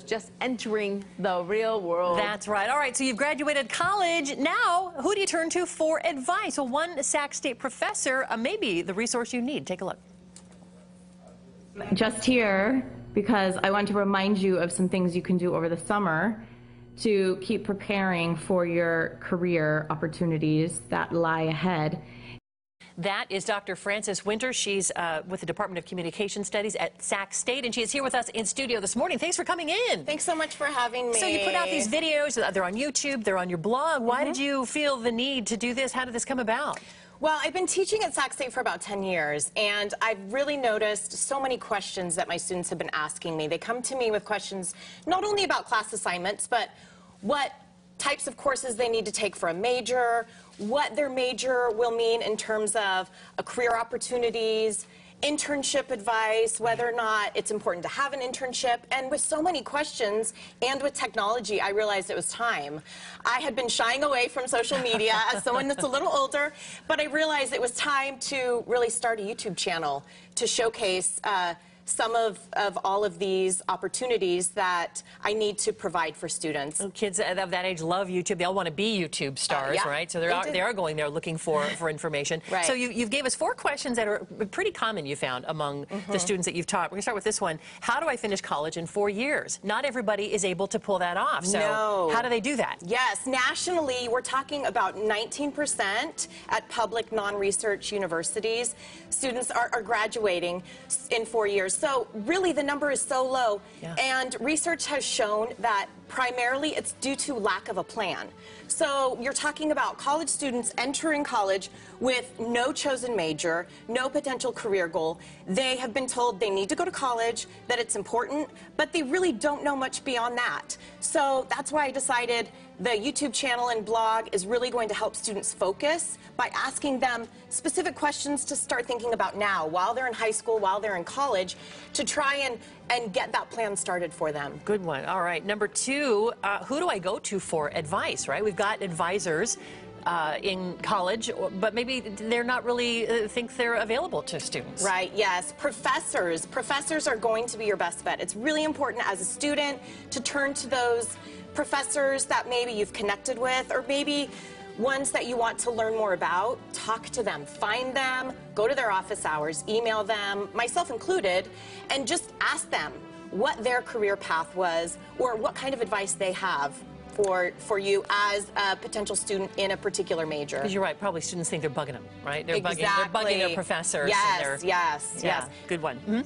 Just entering the real world. That's right. All right, so you've graduated college. Now, who do you turn to for advice? Well, one Sac State professor may be the resource you need. Take a look. Just here because I want to remind you of some things you can do over the summer to keep preparing for your career opportunities that lie ahead. That is Dr. Frances Winter. She's with the Department of Communication Studies at Sac State, and she is here with us in studio this morning. Thanks for coming in. Thanks so much for having me. So you put out these videos. They're on YouTube. They're on your blog. Why did you feel the need to do this? How did this come about? Well, I've been teaching at Sac State for about 10 years, and I've really noticed so many questions that my students have been asking me. They come to me with questions not only about class assignments, but what types of courses they need to take for a major, what their major will mean in terms of career opportunities, internship advice, whether or not it's important to have an internship. And with so many questions and with technology, I realized it was time. I had been shying away from social media as someone that's a little older, but I realized it was time to really start a YouTube channel to showcase some of all of these opportunities that I need to provide for students. Well, kids of that age love YouTube. They all want to be YouTube stars, yeah, right? So they are going there looking for information. Right. So you gave us 4 questions that are pretty common, you found, among the students that you've taught. We're going to start with this one. How do I finish college in 4 years? Not everybody is able to pull that off. So how do they do that? Yes, nationally, we're talking about 19% at public non-research universities. Students are graduating in 4 years. So really the number is so low, and research has shown that primarily it's due to lack of a plan. So you're talking about college students entering college with no chosen major, no potential career goal. They have been told they need to go to college, that it's important, but they really don't know much beyond that. So that's why I decided the YouTube channel and blog is really going to help students focus by asking them specific questions to start thinking about now, while they're in high school, while they're in college, to try and get that plan started for them. Good one. All right. Number 2, who do I go to for advice, right? We've got advisors in college, but maybe they're not really think they're available to students. Right, yes. Professors. Professors are going to be your best bet. It's really important as a student to turn to those professors that maybe you've connected with, or maybe ones that you want to learn more about. Talk to them, find them, go to their office hours, email them, myself included, and just ask them what their career path was or what kind of advice they have for you as a potential student in a particular major. Because you're right, probably students think they're bugging them, right? They're exactly. bugging their professors. Yes, yes. Good one.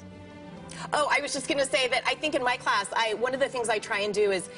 Oh, I was just going to say that I think in my class, one of the things I try and do is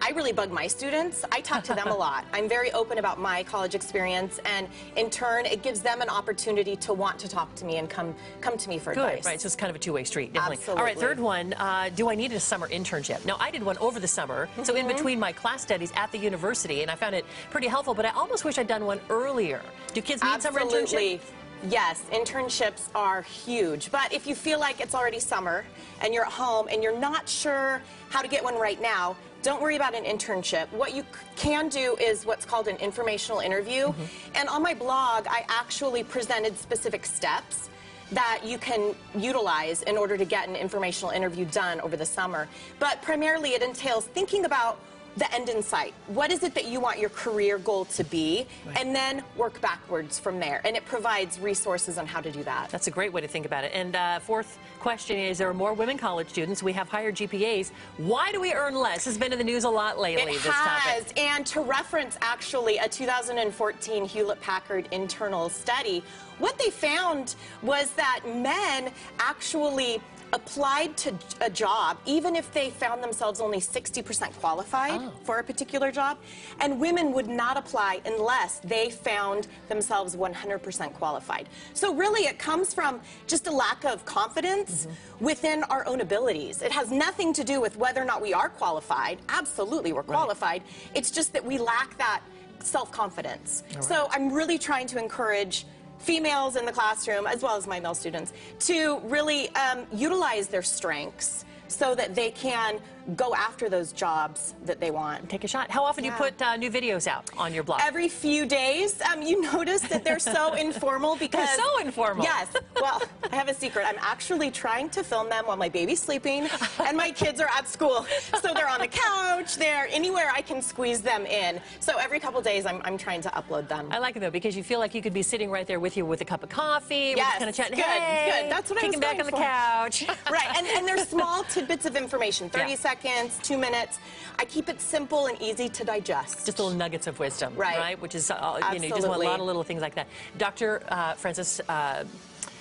I really bug my students. I talk to them a lot. I'm very open about my college experience, and in turn, it gives them an opportunity to want to talk to me and come to me for advice. Good, right, so it's kind of a two-way street, definitely. Absolutely. All right, third one, do I need a summer internship? Now, I did one over the summer, so in between my class studies at the university, and I found it pretty helpful, but I almost wish I'd done one earlier. Do kids need summer internship? Yes, internships are huge, but if you feel like it's already summer and you're at home and you're not sure how to get one right now, don't worry about an internship. What you can do is what's called an informational interview, and on my blog, I actually presented specific steps that you can utilize in order to get an informational interview done over the summer. But primarily it entails thinking about the end in sight. What is it that you want your career goal to be? Right. And then work backwards from there. And it provides resources on how to do that. That's a great way to think about it. And fourth question is, there are more women college students. We have higher GPAs. Why do we earn less? This has been in the news a lot lately, this topic. And to reference actually a 2014 Hewlett-Packard internal study, what they found was that men actually applied to a job even if they found themselves only 60% qualified for a particular job, and women would not apply unless they found themselves 100% qualified. So really it comes from just a lack of confidence within our own abilities. It has nothing to do with whether or not we are qualified. Absolutely, we're qualified. It's just that we lack that self-confidence. So I'm really trying to encourage females in the classroom, as well as my male students, to really utilize their strengths so that they can go after those jobs that they want. Take a shot. How often do you put new videos out on your blog? Every few days. You notice that they're so informal because... They're so informal. Yes. Well, I have a secret. I'm actually trying to film them while my baby's sleeping and my kids are at school. So they're on the couch, they're anywhere I can squeeze them in. So every couple days I'm trying to upload them. I like it though because you feel like you could be sitting right there with you with a cup of coffee. Yes, we're just kind of chatting. good, hey, good. That's what I was kicking back on the couch. Right, and there's small tidbits of information, 30 seconds, 2 minutes. I keep it simple and easy to digest. Just little nuggets of wisdom, right? Which is, you just want a lot of little things like that. Dr. Frances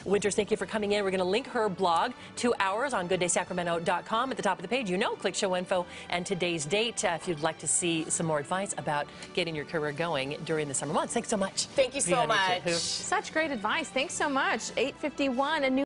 Winters, thank you for coming in. We're going to link her blog, 2 hours, on gooddaysacramento.com. At the top of the page, click show info and today's date if you'd like to see some more advice about getting your career going during the summer months. Thanks so much. Thank you so much. Such great advice. Thanks so much. 8:51, a new